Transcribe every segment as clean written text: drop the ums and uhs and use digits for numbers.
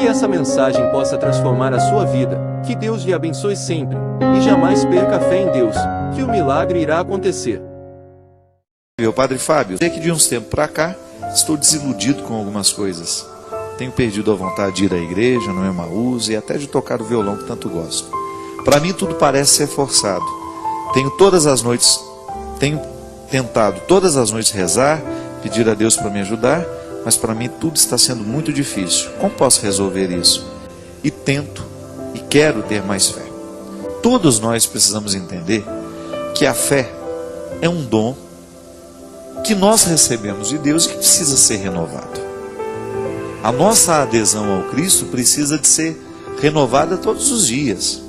Que essa mensagem possa transformar a sua vida. Que Deus lhe abençoe sempre. E jamais perca a fé em Deus, que o milagre irá acontecer. Meu Padre Fábio, sei que de uns tempos para cá, estou desiludido com algumas coisas. Tenho perdido a vontade de ir à igreja, no Emaús e até de tocar o violão que tanto gosto. Para mim tudo parece ser forçado. Tenho tentado todas as noites rezar, pedir a Deus para me ajudar, mas para mim tudo está sendo muito difícil. Como posso resolver isso? E tento e quero ter mais fé. Todos nós precisamos entender que a fé é um dom que nós recebemos de Deus e que precisa ser renovado. A nossa adesão ao Cristo precisa de ser renovada todos os dias.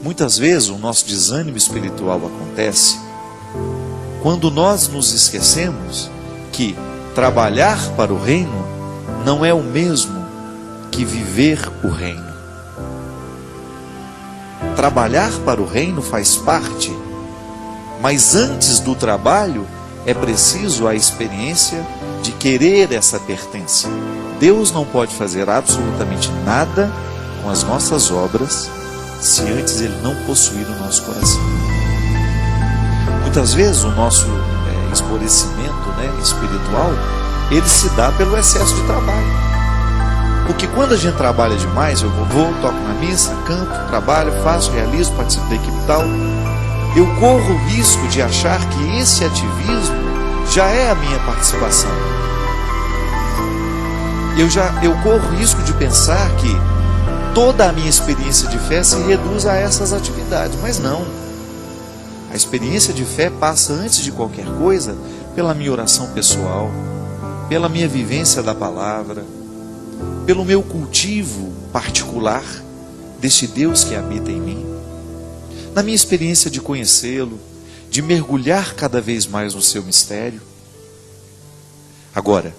Muitas vezes o nosso desânimo espiritual acontece quando nós nos esquecemos que trabalhar para o reino não é o mesmo que viver o reino. Trabalhar para o reino faz parte, mas antes do trabalho é preciso a experiência de querer essa pertença. Deus não pode fazer absolutamente nada com as nossas obras se antes Ele não possuir o nosso coração. Muitas vezes o nosso esmorecimento espiritual, ele se dá pelo excesso de trabalho. Porque quando a gente trabalha demais, eu vou, toco na missa, canto, trabalho, faço, realizo, participo da equipe tal, eu corro o risco de achar que esse ativismo já é a minha participação. Eu corro o risco de pensar que toda a minha experiência de fé se reduz a essas atividades, mas não. A experiência de fé passa, antes de qualquer coisa, pela minha oração pessoal, pela minha vivência da palavra, pelo meu cultivo particular deste Deus que habita em mim, na minha experiência de conhecê-lo, de mergulhar cada vez mais no seu mistério. Agora,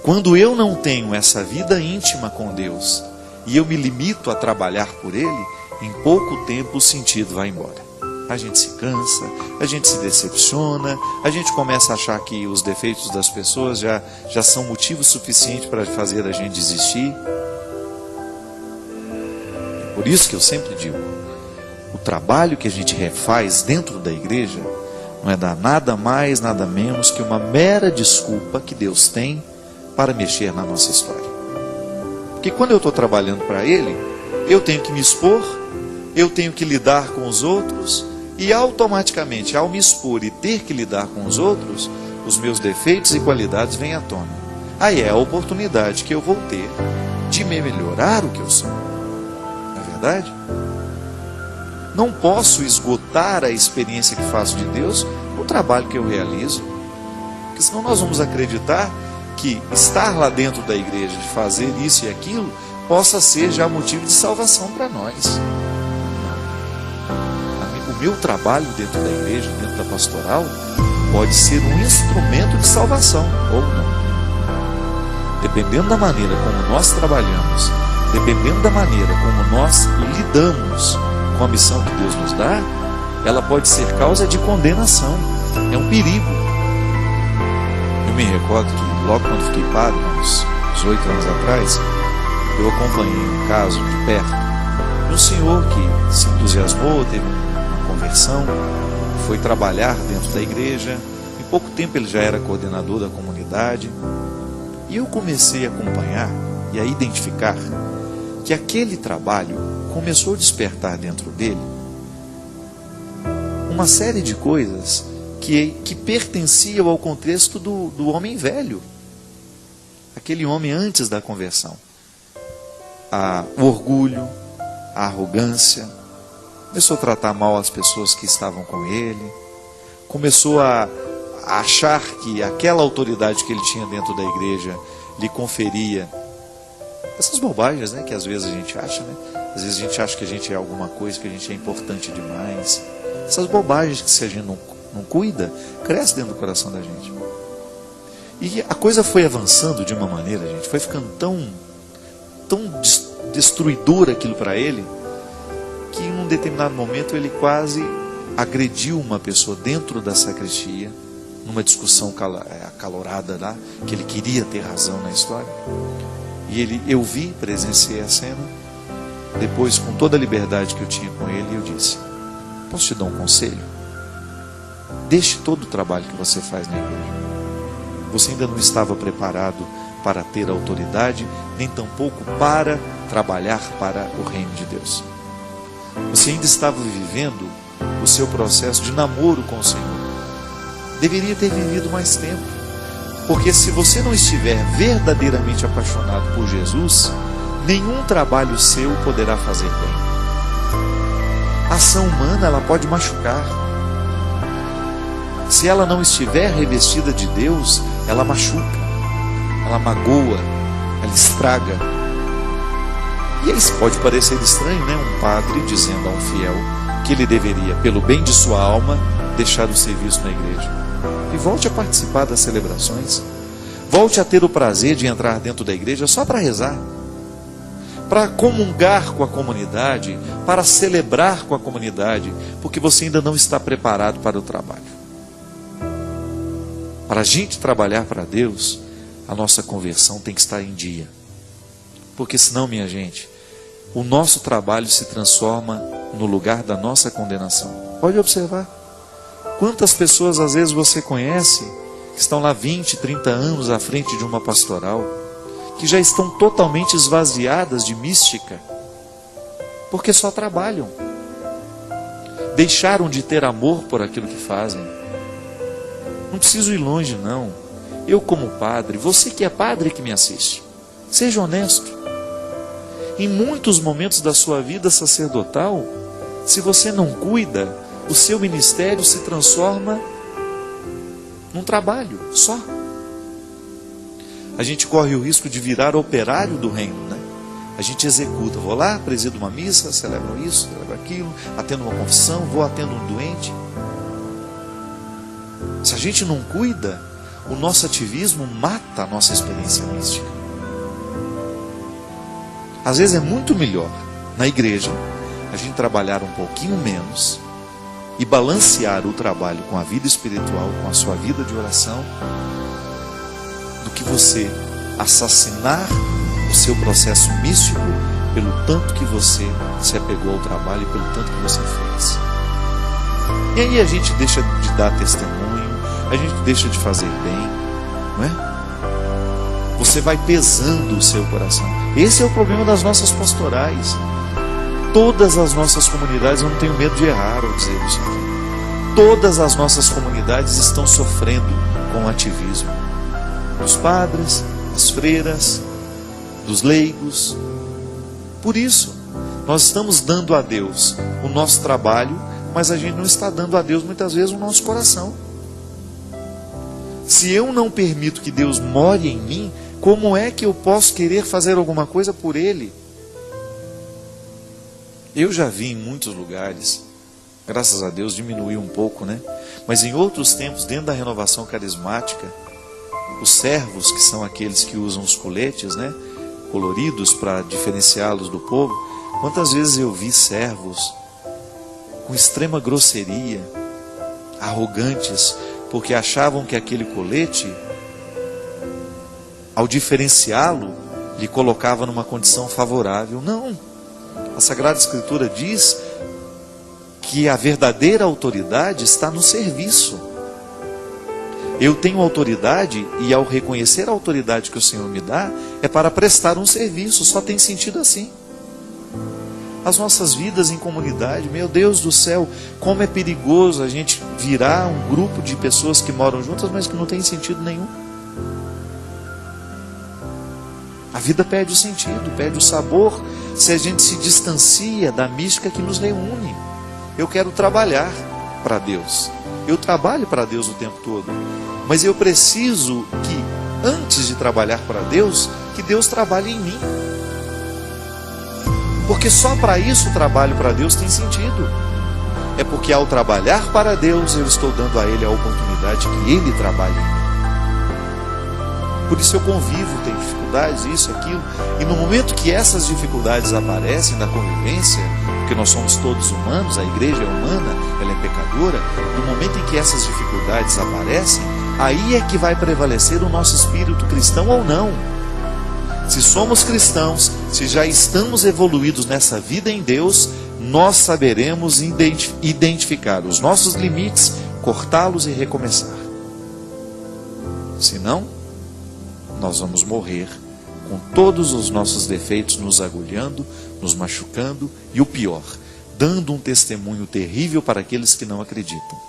quando eu não tenho essa vida íntima com Deus e eu me limito a trabalhar por Ele, em pouco tempo o sentido vai embora. A gente se cansa, a gente se decepciona, a gente começa a achar que os defeitos das pessoas já são motivo suficiente para fazer a gente desistir. É por isso que eu sempre digo, o trabalho que a gente refaz dentro da igreja não é dar nada mais, nada menos que uma mera desculpa que Deus tem para mexer na nossa história. Porque quando eu estou trabalhando para Ele, eu tenho que me expor, eu tenho que lidar com os outros, e automaticamente, ao me expor e ter que lidar com os outros, os meus defeitos e qualidades vêm à tona. Aí é a oportunidade que eu vou ter de me melhorar o que eu sou. Não é verdade? Não posso esgotar a experiência que faço de Deus no trabalho que eu realizo. Porque senão nós vamos acreditar que estar lá dentro da igreja, de fazer isso e aquilo, possa ser já motivo de salvação para nós. O meu trabalho dentro da igreja, dentro da pastoral, pode ser um instrumento de salvação, ou não. Dependendo da maneira como nós trabalhamos, dependendo da maneira como nós lidamos com a missão que Deus nos dá, ela pode ser causa de condenação. É um perigo. Eu me recordo que logo quando fiquei padre, uns 8 anos atrás, eu acompanhei um caso de perto de um senhor que se entusiasmou, teve uma conversão, foi trabalhar dentro da igreja. Em pouco tempo ele já era coordenador da comunidade, e eu comecei a acompanhar e a identificar que aquele trabalho começou a despertar dentro dele uma série de coisas que pertenciam ao contexto do homem velho, aquele homem antes da conversão. O orgulho, a arrogância, começou a tratar mal as pessoas que estavam com ele, começou a achar que aquela autoridade que ele tinha dentro da igreja lhe conferia essas bobagens, que às vezes a gente acha, Às vezes a gente acha que a gente é alguma coisa, que a gente é importante demais. Essas bobagens que, se a gente não cuida, cresce dentro do coração da gente. E a coisa foi avançando de uma maneira, gente, foi ficando tão destruidora aquilo para ele, que em um determinado momento ele quase agrediu uma pessoa dentro da sacristia, numa discussão acalorada lá, que ele queria ter razão na história. E eu vi, presenciei a cena. Depois, com toda a liberdade que eu tinha com ele, eu disse: posso te dar um conselho? Deixe todo o trabalho que você faz na igreja. Você ainda não estava preparado para ter autoridade, nem tampouco para trabalhar para o reino de Deus. Você ainda estava vivendo o seu processo de namoro com o Senhor. Deveria ter vivido mais tempo. Porque se você não estiver verdadeiramente apaixonado por Jesus, nenhum trabalho seu poderá fazer bem. A ação humana, ela pode machucar. Se ela não estiver revestida de Deus, ela machuca, ela magoa, ela estraga. E isso pode parecer estranho, né? Um padre dizendo a um fiel que ele deveria, pelo bem de sua alma, deixar o serviço na igreja. E volte a participar das celebrações. Volte a ter o prazer de entrar dentro da igreja só para rezar, para comungar com a comunidade, para celebrar com a comunidade, porque você ainda não está preparado para o trabalho. Para a gente trabalhar para Deus, a nossa conversão tem que estar em dia. Porque senão, minha gente, o nosso trabalho se transforma no lugar da nossa condenação. Pode observar. Quantas pessoas às vezes você conhece que estão lá 20, 30 anos à frente de uma pastoral, que já estão totalmente esvaziadas de mística, porque só trabalham. Deixaram de ter amor por aquilo que fazem. Não preciso ir longe, não. Eu como padre, você que é padre que me assiste, seja honesto. Em muitos momentos da sua vida sacerdotal, se você não cuida, o seu ministério se transforma num trabalho só. A gente corre o risco de virar operário do reino, né? A gente executa, vou lá, presido uma missa, celebro isso, celebro aquilo, atendo uma confissão, vou atendo um doente. Se a gente não cuida, o nosso ativismo mata a nossa experiência mística. Às vezes é muito melhor, na igreja, a gente trabalhar um pouquinho menos e balancear o trabalho com a vida espiritual, com a sua vida de oração, do que você assassinar o seu processo místico pelo tanto que você se apegou ao trabalho e pelo tanto que você fez. E aí a gente deixa de dar testemunho, a gente deixa de fazer bem, não é? Você vai pesando o seu coração. Esse é o problema das nossas pastorais. Todas as nossas comunidades, eu não tenho medo de errar ao dizer isso aqui, todas as nossas comunidades estão sofrendo com o ativismo dos padres, das freiras, dos leigos. Por isso, nós estamos dando a Deus o nosso trabalho, mas a gente não está dando a Deus muitas vezes o nosso coração. Se eu não permito que Deus more em mim, como é que eu posso querer fazer alguma coisa por Ele? Eu já vi em muitos lugares, graças a Deus diminuiu um pouco, né? Mas em outros tempos, dentro da renovação carismática, os servos, que são aqueles que usam os coletes, né, coloridos para diferenciá-los do povo, quantas vezes eu vi servos com extrema grosseria, arrogantes, porque achavam que aquele colete, ao diferenciá-lo, lhe colocava numa condição favorável. Não. A Sagrada Escritura diz que a verdadeira autoridade está no serviço. Eu tenho autoridade e ao reconhecer a autoridade que o Senhor me dá, é para prestar um serviço, só tem sentido assim. As nossas vidas em comunidade, meu Deus do céu, como é perigoso a gente virar um grupo de pessoas que moram juntas, mas que não tem sentido nenhum. A vida perde o sentido, perde o sabor, se a gente se distancia da mística que nos reúne. Eu quero trabalhar para Deus. Eu trabalho para Deus o tempo todo. Mas eu preciso que, antes de trabalhar para Deus, que Deus trabalhe em mim. Porque só para isso o trabalho para Deus tem sentido. É porque ao trabalhar para Deus, eu estou dando a Ele a oportunidade que Ele trabalhe em mim. Por isso eu convivo, tenho dificuldades, isso, aquilo. E no momento que essas dificuldades aparecem na convivência, porque nós somos todos humanos, a igreja é humana, ela é pecadora, no momento em que essas dificuldades aparecem, aí é que vai prevalecer o nosso espírito cristão ou não. Se somos cristãos, se já estamos evoluídos nessa vida em Deus, nós saberemos identificar os nossos limites, cortá-los e recomeçar. Senão, nós vamos morrer com todos os nossos defeitos nos agulhando, nos machucando e o pior, dando um testemunho terrível para aqueles que não acreditam.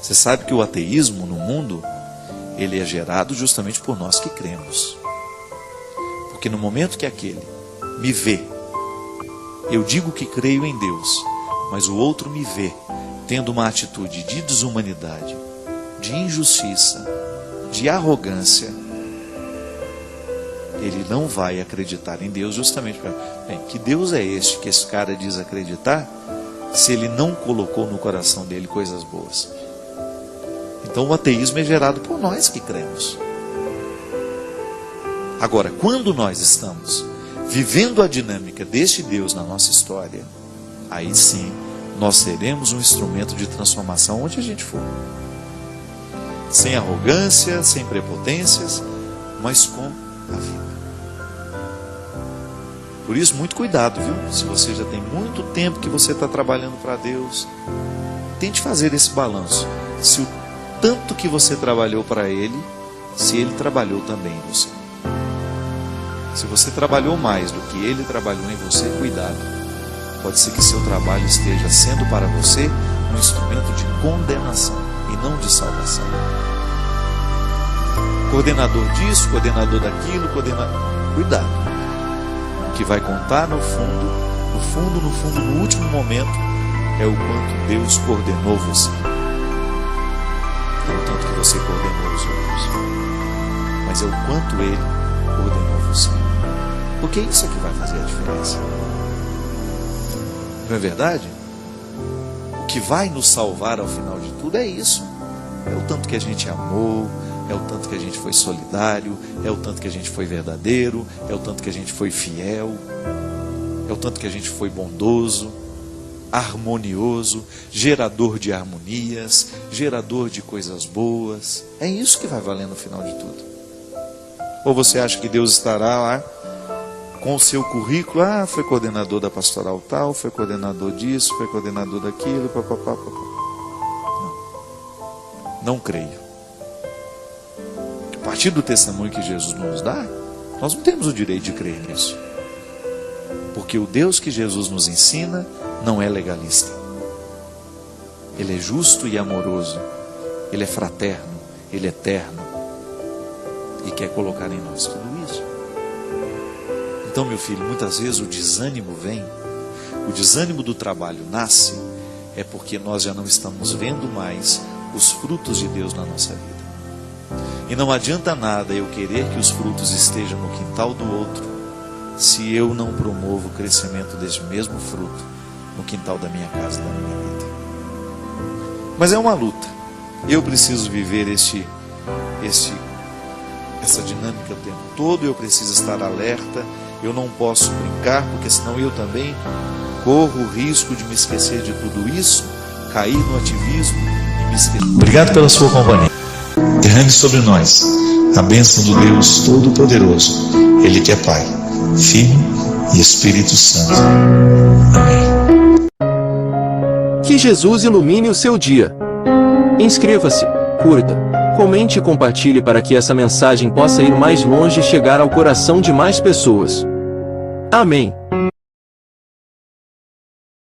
Você sabe que o ateísmo no mundo, ele é gerado justamente por nós que cremos. Porque no momento que aquele me vê, eu digo que creio em Deus, mas o outro me vê tendo uma atitude de desumanidade, de injustiça, de arrogância, ele não vai acreditar em Deus justamente para... Bem, que Deus é este que esse cara diz acreditar, se ele não colocou no coração dele coisas boas? Então o ateísmo é gerado por nós que cremos. Agora, quando nós estamos vivendo a dinâmica deste Deus na nossa história, aí sim, nós seremos um instrumento de transformação onde a gente for. Sem arrogância, sem prepotências, mas com a vida. Por isso, muito cuidado, viu? Se você já tem muito tempo que você está trabalhando para Deus, tente fazer esse balanço. Se o tanto que você trabalhou para Ele, se Ele trabalhou também em você. Se você trabalhou mais do que Ele trabalhou em você, cuidado. Pode ser que seu trabalho esteja sendo para você um instrumento de condenação e não de salvação. Coordenador disso, coordenador daquilo, Cuidado. O que vai contar no fundo, no último momento, é o quanto Deus coordenou você. Não o tanto que você coordenou os outros, mas é o quanto Ele coordenou você. Porque isso é que vai fazer a diferença. Não é verdade? O que vai nos salvar ao final de tudo é isso. É o tanto que a gente amou, é o tanto que a gente foi solidário, é o tanto que a gente foi verdadeiro, é o tanto que a gente foi fiel, é o tanto que a gente foi bondoso, harmonioso, gerador de harmonias, gerador de coisas boas. É isso que vai valer no final de tudo. Ou você acha que Deus estará lá com o seu currículo, foi coordenador da pastoral tal, foi coordenador disso, foi coordenador daquilo, papapá. Não creio. A partir do testemunho que Jesus nos dá, nós não temos o direito de crer nisso. Porque o Deus que Jesus nos ensina não é legalista. Ele é justo e amoroso. Ele é fraterno, Ele é eterno. E quer colocar em nós tudo isso. Então, meu filho, muitas vezes o desânimo vem, o desânimo do trabalho nasce, é porque nós já não estamos vendo mais os frutos de Deus na nossa vida. E não adianta nada eu querer que os frutos estejam no quintal do outro, se eu não promovo o crescimento desse mesmo fruto no quintal da minha casa, da minha vida. Mas é uma luta. Eu preciso viver essa dinâmica o tempo todo, eu preciso estar alerta, eu não posso brincar, porque senão eu também corro o risco de me esquecer de tudo isso, cair no ativismo e me esquecer. Obrigado pela sua companhia. Derrame sobre nós a bênção do Deus Todo-Poderoso, Ele que é Pai, Filho e Espírito Santo. Amém. Que Jesus ilumine o seu dia. Inscreva-se, curta, comente e compartilhe para que essa mensagem possa ir mais longe e chegar ao coração de mais pessoas. Amém.